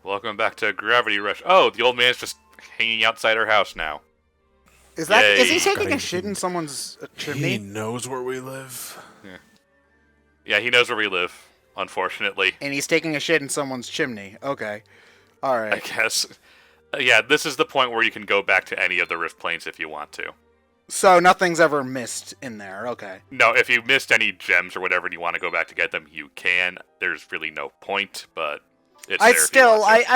Welcome back to Gravity Rush. Oh, the old man's just hanging outside our house now. Is he Yay. taking a shit in someone's He chimney? knows where we live. Yeah, he knows where we live, unfortunately. And he's taking a shit in someone's chimney. Okay. All I right. guess. Yeah, this is the point where you can go back to any of the Rift Planes if you want to. So nothing's ever missed in there. Okay. No, if you missed any gems or whatever and you want to go back to get them, you can. There's really no point, but it's I there if you still, want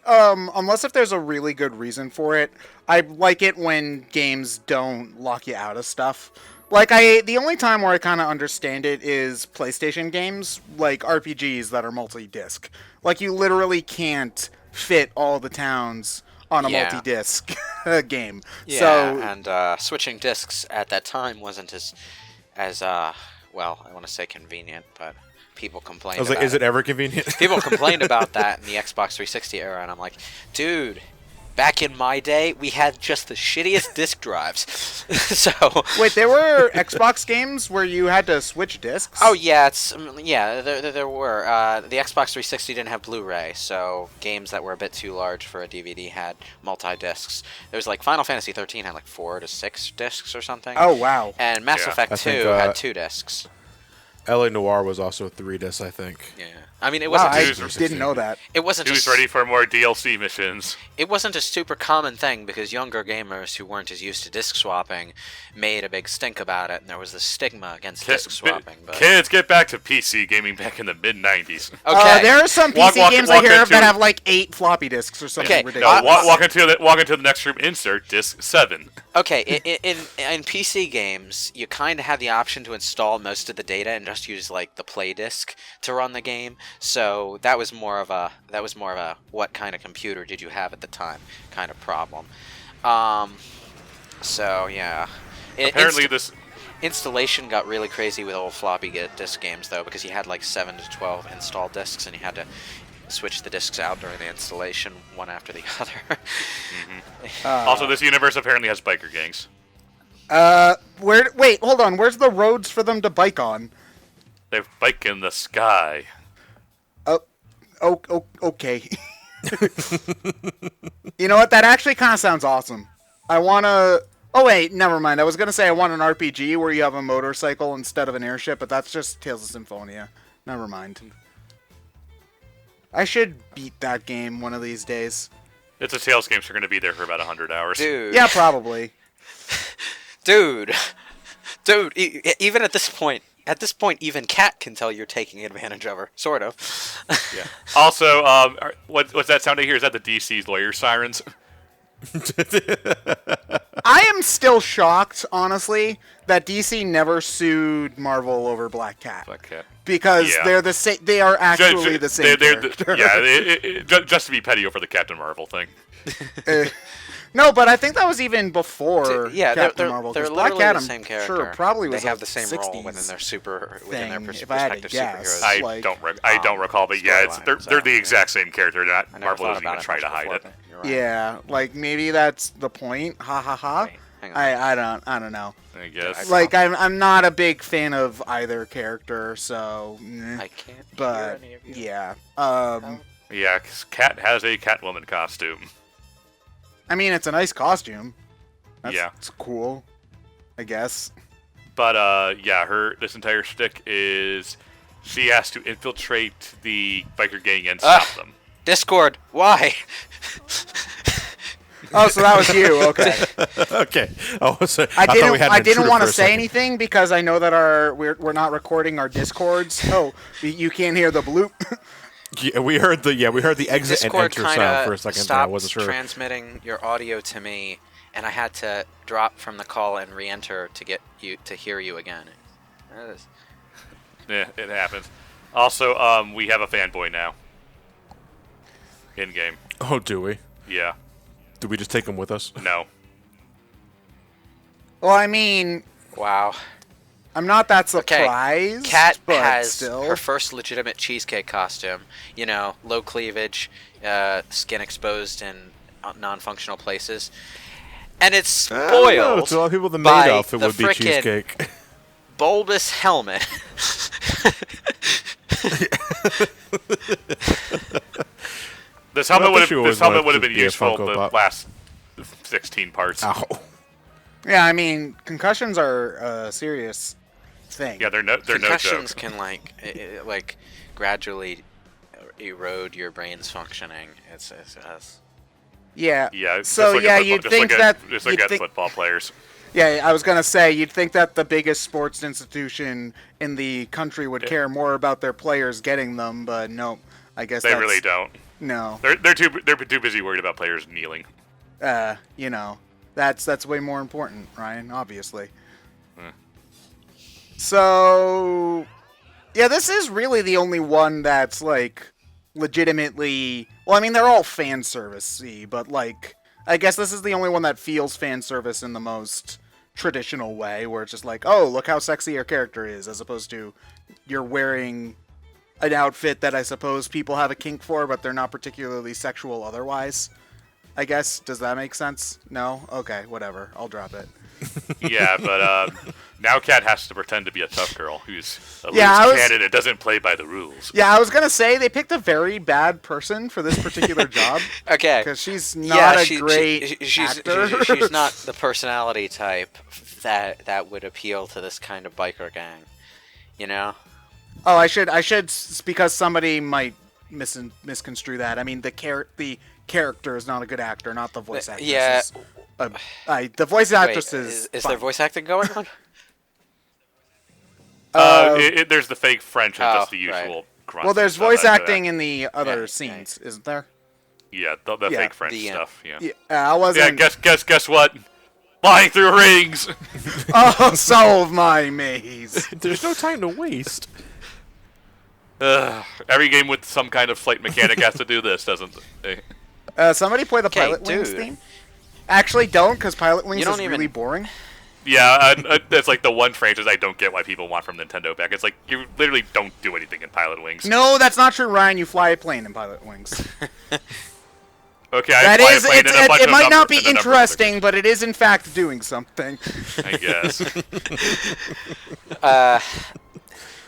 to. unless if there's a really good reason for it, I like it when games don't lock you out of stuff. Like, the only time where I kind of understand it is PlayStation games, like RPGs that are multi-disc. Like, you literally can't fit all the towns on a multi-disc game. Yeah, So, and switching discs at that time wasn't as well, I want to say convenient, but people complained I was about like, is it ever convenient? People complained about that in the Xbox 360 era, and I'm like, dude, back in my day, we had just the shittiest disc drives. So wait, there were Xbox games where you had to switch discs? oh yeah, there were. The Xbox 360 didn't have Blu-ray, so games that were a bit too large for a DVD had multi-discs. There was like Final Fantasy 13 had like 4 to 6 discs or something. Oh, wow. And Mass Yeah. Effect I 2 think, had 2 discs. LA Noir was also 3 discs, I think. Yeah, I mean it Wow, wasn't. I Who's- didn't know that. It wasn't. Who's a, ready for more DLC missions? It wasn't a super common thing because younger gamers who weren't as used to disc swapping made a big stink about it, and there was this stigma against disc swapping. But Kids, get back to PC gaming back in the mid-90s. okay, There are some PC Walk games I hear of into- that have like 8 floppy disks or something Okay, ridiculous. No, walk into the next room, insert disc 7. okay. In PC games, you kind of have the option to install most of the data and just use like the play disc to run the game. So that was more of a what kind of computer did you have at the time kind of problem. So yeah. Apparently this... Installation got really crazy with old floppy disk games, though, because you had like 7 to 12 install disks, and you had to switch the disks out during the installation, one after the other. Also, this universe apparently has biker gangs. Wait, hold on. Where's the roads for them to bike on? They bike in the sky. Oh, okay. You know what? That actually kind of sounds awesome. I want to... Oh, wait, never mind. I was going to say I want an RPG where you have a motorcycle instead of an airship, but that's just Tales of Symphonia. Never mind. I should beat that game one of these days. It's a Tales game, so you're going to be there for about 100 hours. Dude. Yeah, probably. Dude. Even at this point, even Kat can tell you're taking advantage of her, sort of. Yeah. Also, what's that sound I hear? Is that the DC's lawyer sirens? I am still shocked, honestly, that DC never sued Marvel over Black Cat. Black Cat. Because Yeah. they're the same. They are actually the same character. Just to be petty over the Captain Marvel thing. No, but I think that was even before Yeah, Captain they're, Marvel. they're 'cause Black literally Cat, the I'm same character. Sure, probably was they have a the same 60s role within their thing, if I had to respective guess. superheroes. I like, don't recall, but yeah, storyline, they're the so, exact same character. Not I never Marvel thought doesn't about even it try much to hide before, it. but you're right. Yeah, like maybe that's the point. Ha ha ha. Wait, hang on. I don't know. I guess. Like I'm not a big fan of either character, so. I can't But hear any of you. yeah. Yeah, 'cause Cat has a Catwoman costume. I mean, it's a nice costume. Yeah. It's cool, I guess. But this entire shtick is she has to infiltrate the biker gang and stop them. Discord, why? Oh, so that was you. Okay. Okay. Oh, so, I thought we had an didn't intruder want to for a say second. anything because I know that we're not recording our discords. Oh, you can't hear the bloop. Yeah, we heard the exit and Discord enter kind sound for a of second. There. I stopped wasn't sure. transmitting your audio to me, and I had to drop from the call and re-enter to get you to hear you again. That is- Yeah, it happens. Also, we have a fanboy now. In game. Oh, do we? Yeah. Do we just take him with us? No. Well, I mean, Wow. I'm not that Okay. surprised. Kat but has still. her first legitimate cheesecake costume. You know, low cleavage, skin exposed in non-functional places, and it's I don't know. spoiled To a lot of people, the by maid outfit the would be frickin' cheesecake. bulbous helmet. This helmet Well, I would thought have been be a useful Funko the Pop. last 16 parts. Ow. Yeah, I mean, concussions are a serious thing. Yeah, they're no Concussions joke. can like gradually erode your brain's functioning. It's Yeah. Yeah. So just yeah, like you'd just think like that just like you'd at think, football players. yeah, I was gonna say you'd think that the biggest sports institution in the country would care more about their players getting them, but nope. I guess They that's, really don't. No. They're too busy worried about players kneeling. You know, that's way more important, Ryan. Obviously. So, yeah, this is really the only one that's like legitimately. Well, I mean, they're all fan service-y, but like, I guess this is the only one that feels fan service in the most traditional way, where it's just like, oh, look how sexy your character is, as opposed to you're wearing an outfit that I suppose people have a kink for, but they're not particularly sexual otherwise. I guess. Does that make sense? No? Okay, whatever. I'll drop it. Yeah, but now Kat has to pretend to be a tough girl who's a loose Yeah, cannon and doesn't play by the rules. Yeah, I was gonna say they picked a very bad person for this particular job. okay. Because she's not a great she's actor. she's not the personality type that would appeal to this kind of biker gang. You know? Oh, I should because somebody might misconstrue that. I mean, the character is not a good actor, not the voice actress. Yeah. The voice actress Wait, is is fine. there voice acting going on? There's the fake French and just the right. usual grunts. Well, there's and stuff voice after that. acting in the other Yeah, scenes, isn't there? Yeah, the Yeah, fake French the, stuff. Yeah. Yeah, I wasn't. Yeah. Guess what? Flying through rings. Oh, solve my maze. There's no time to waste. Every game with some kind of flight mechanic has to do this, doesn't it? Somebody play the Okay, Pilot Wings dude. theme. Actually, don't, because Pilot Wings You don't is even- really boring. Yeah, that's like the one franchise I don't get why people want from Nintendo back. It's like you literally don't do anything in Pilot Wings. No, that's not true, Ryan. You fly a plane in Pilot Wings. Okay, That I is, fly a plane and a bunch it of might not be numbers and a number of interesting, but it is in fact doing something. figures, I guess.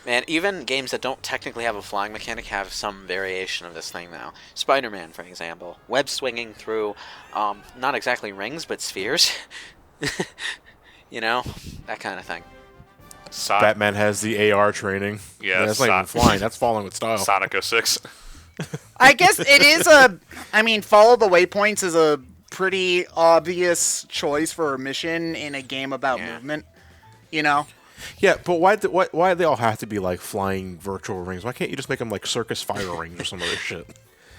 Man, even games that don't technically have a flying mechanic have some variation of this thing now. Spider-Man, for example, web swinging through, not exactly rings, but spheres. You know, that kind of thing. Batman has the AR training. Yeah, that's not even flying. That's falling with style. Sonic 06. I guess it is I mean, follow the waypoints is a pretty obvious choice for a mission in a game about movement. You know? Yeah, but why do they all have to be like flying virtual rings? Why can't you just make them like circus fire rings or some other shit?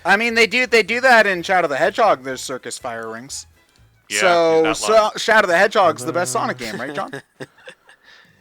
I mean, they do that in Shadow the Hedgehog. There's circus fire rings. Yeah, he's not lying. Shadow the Hedgehog's the best Sonic game, right, John?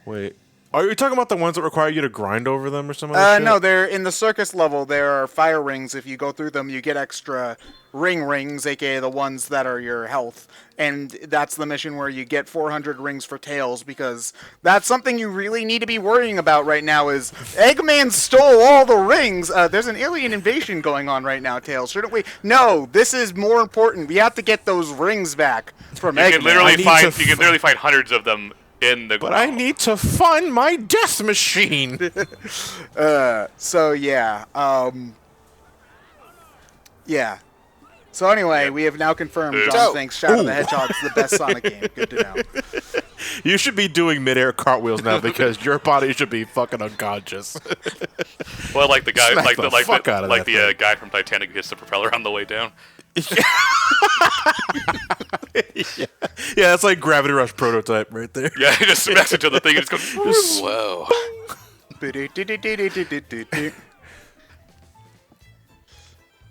Wait, are you talking about the ones that require you to grind over them or some other shit? No, they're in the circus level. There are fire rings. If you go through them, you get extra rings, aka the ones that are your health. And that's the mission where you get 400 rings for Tails, because that's something you really need to be worrying about right now is Eggman stole all the rings. There's an alien invasion going on right now, Tails. Shouldn't we? No, this is more important. We have to get those rings back from Eggman. You can literally find hundreds of them in the. But I need to fund my death machine. So yeah, yeah. So anyway, we have now confirmed John thinks Shadow the Hedgehog's the best Sonic game. Good to know. You should be doing mid-air cartwheels now because your body should be fucking unconscious. Well, like the guy, Smack the fuck out of that thing. guy from Titanic who hits the propeller on the way down. Yeah, that's like Gravity Rush prototype right there. Yeah, he just smacks into the thing and just goes. Whoa.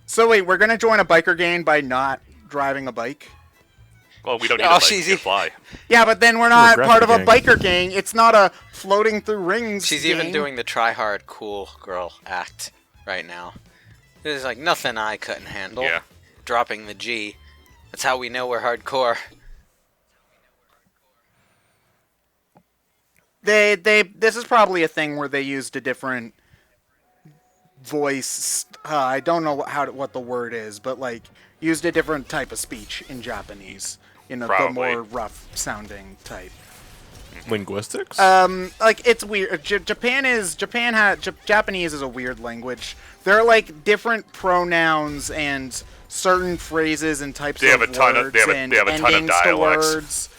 So wait, we're gonna join a biker gang by not driving a bike? Well, we don't need Oh, a bike she's- to fly. Yeah, but then we're not graphic part of a gang. biker gang. It's not a floating through rings. She's gang. even doing the try-hard cool girl act right now. There's like nothing I couldn't handle. Yeah. Dropping the G. That's how we know we're hardcore. This is probably a thing where they used a different voice. I don't know what the word is, but like used a different type of speech in Japanese. You know, the Probably. more rough sounding type. Linguistics? Like it's weird. Japanese is a weird language. There are like different pronouns and certain phrases and types They have of a ton words of they have a, and they have a ton of endings to dialects. words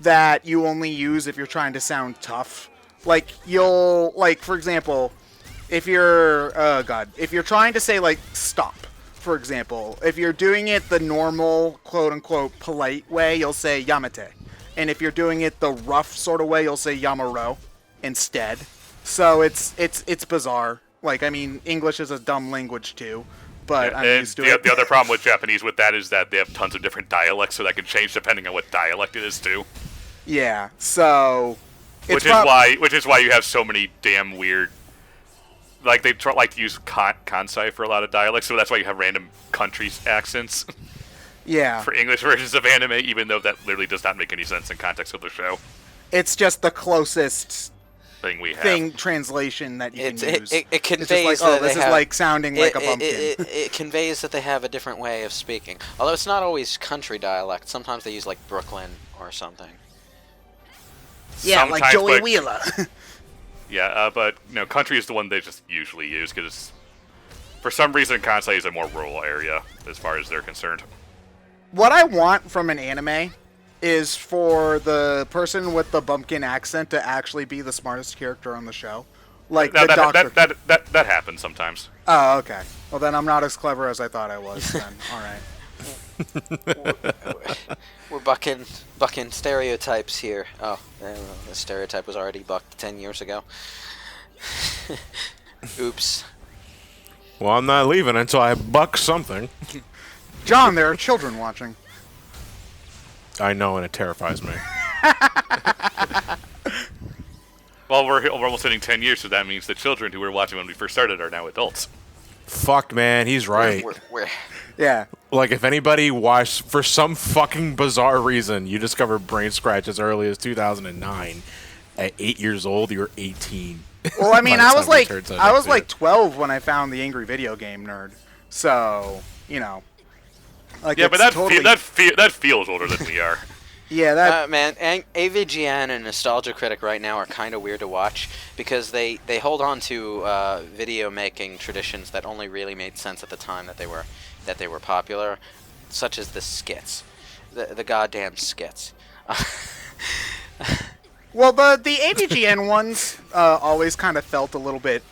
that you only use if you're trying to sound tough. Like you'll like for example, if you're if you're trying to say like stop, for example, if you're doing it the normal quote unquote polite way, you'll say yamete. And if you're doing it the rough sort of way, you'll say yamaro instead. So it's bizarre. Like I mean, English is a dumb language too, but I'm And used to it. the other problem with Japanese with that is that they have tons of different dialects, so that can change depending on what dialect it is too. Yeah. So Which is why you have so many damn weird. Like they like to use kansai for a lot of dialects, so that's why you have random countries accents yeah. for English versions of anime, even though that literally does not make any sense in context of the show. It's just the closest Thing we have. translation that you can use. It conveys it's just like, that this they is have, like sounding like a bumpkin. It conveys that they have a different way of speaking. Although it's not always country dialect. Sometimes they use like Brooklyn or something. Yeah, like Sometimes, Joey but- Wheeler. Yeah, but country is the one they just usually use because for some reason Kansai is a more rural area as far as they're concerned. What I want from an anime is for the person with the bumpkin accent to actually be the smartest character on the show. Like the doctor. That happens sometimes. Oh, okay. Well, then I'm not as clever as I thought I was. Then all right. We're bucking stereotypes here. Oh, the stereotype was already bucked 10 years ago. Oops. Well, I'm not leaving until I buck something. John, there are children watching. I know, and it terrifies me. Well, we're almost hitting 10 years, so that means the children who were watching when we first started are now adults. Fuck, man, he's right. We're Yeah. Like, if anybody watched, for some fucking bizarre reason, you discovered BrainScratch as early as 2009, at 8 years old, you're 18. Well, I mean, By the I was time we like, turned such I up was to like it. 12 when I found the Angry Video Game Nerd. So, like Yeah, it's but that totally, that feels older than we are. yeah, that man, AVGN and Nostalgia Critic right now are kind of weird to watch because they hold on to video making traditions that only really made sense at the time that they were popular, such as the skits, the goddamn skits. well, the AVGN ones always kind of felt a little bit,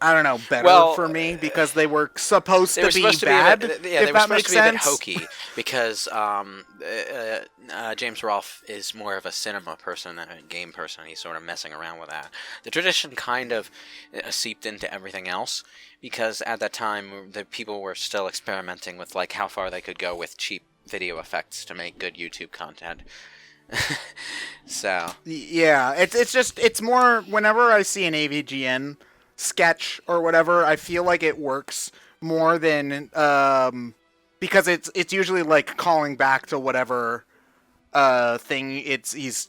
I don't know, better for me because they were supposed to be bad. They were supposed to be a bit hokey because James Rolfe is more of a cinema person than a game person. He's sort of messing around with that. The tradition kind of seeped into everything else because at that time the people were still experimenting with like how far they could go with cheap video effects to make good YouTube content. So Yeah, it's more whenever I see an AVGN sketch or whatever, I feel like it works more than because it's usually like calling back to whatever thing he's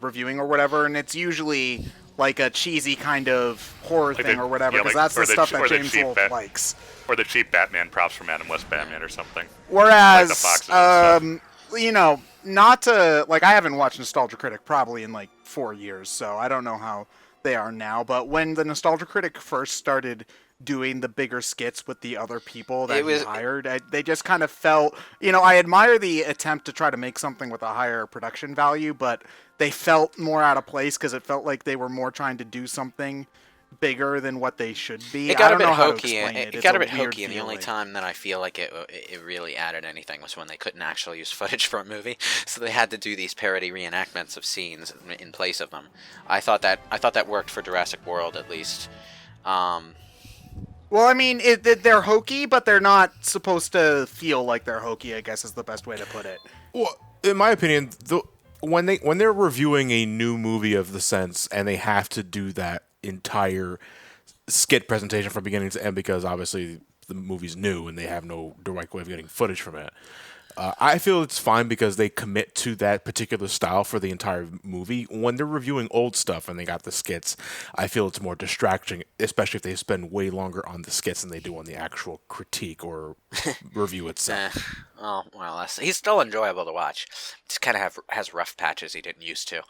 reviewing or whatever, and it's usually like a cheesy kind of horror Like thing the- or whatever, yeah, because like- that's or the the stuff ch- that or the James cheap Wolfe bat- likes. Or the cheap Batman props from Adam West Batman or something. Whereas, Like the foxes and not to like, I haven't watched Nostalgia Critic probably in like 4 years, so I don't know how they are now. But when the Nostalgia Critic first started doing the bigger skits with the other people that he hired, they just kind of felt, I admire the attempt to try to make something with a higher production value, but they felt more out of place because it felt like they were more trying to do something bigger than what they should be. it got I a don't bit know how to hokey. explain It It's got a bit weird hokey, and the only feeling. time that I feel like it really added anything was when they couldn't actually use footage for a movie, so they had to do these parody reenactments of scenes in place of them. I thought that worked for Jurassic World at least. Well, I mean, they're hokey, but they're not supposed to feel like they're hokey, I guess is the best way to put it. Well, in my opinion, when they're reviewing a new movie of the sense and they have to do that entire skit presentation from beginning to end because obviously the movie's new and they have no direct way of getting footage from it. I feel it's fine because they commit to that particular style for the entire movie. When they're reviewing old stuff and they got the skits, I feel it's more distracting, especially if they spend way longer on the skits than they do on the actual critique or review itself. Oh well, he's still enjoyable to watch. Just kind of has rough patches he didn't used to.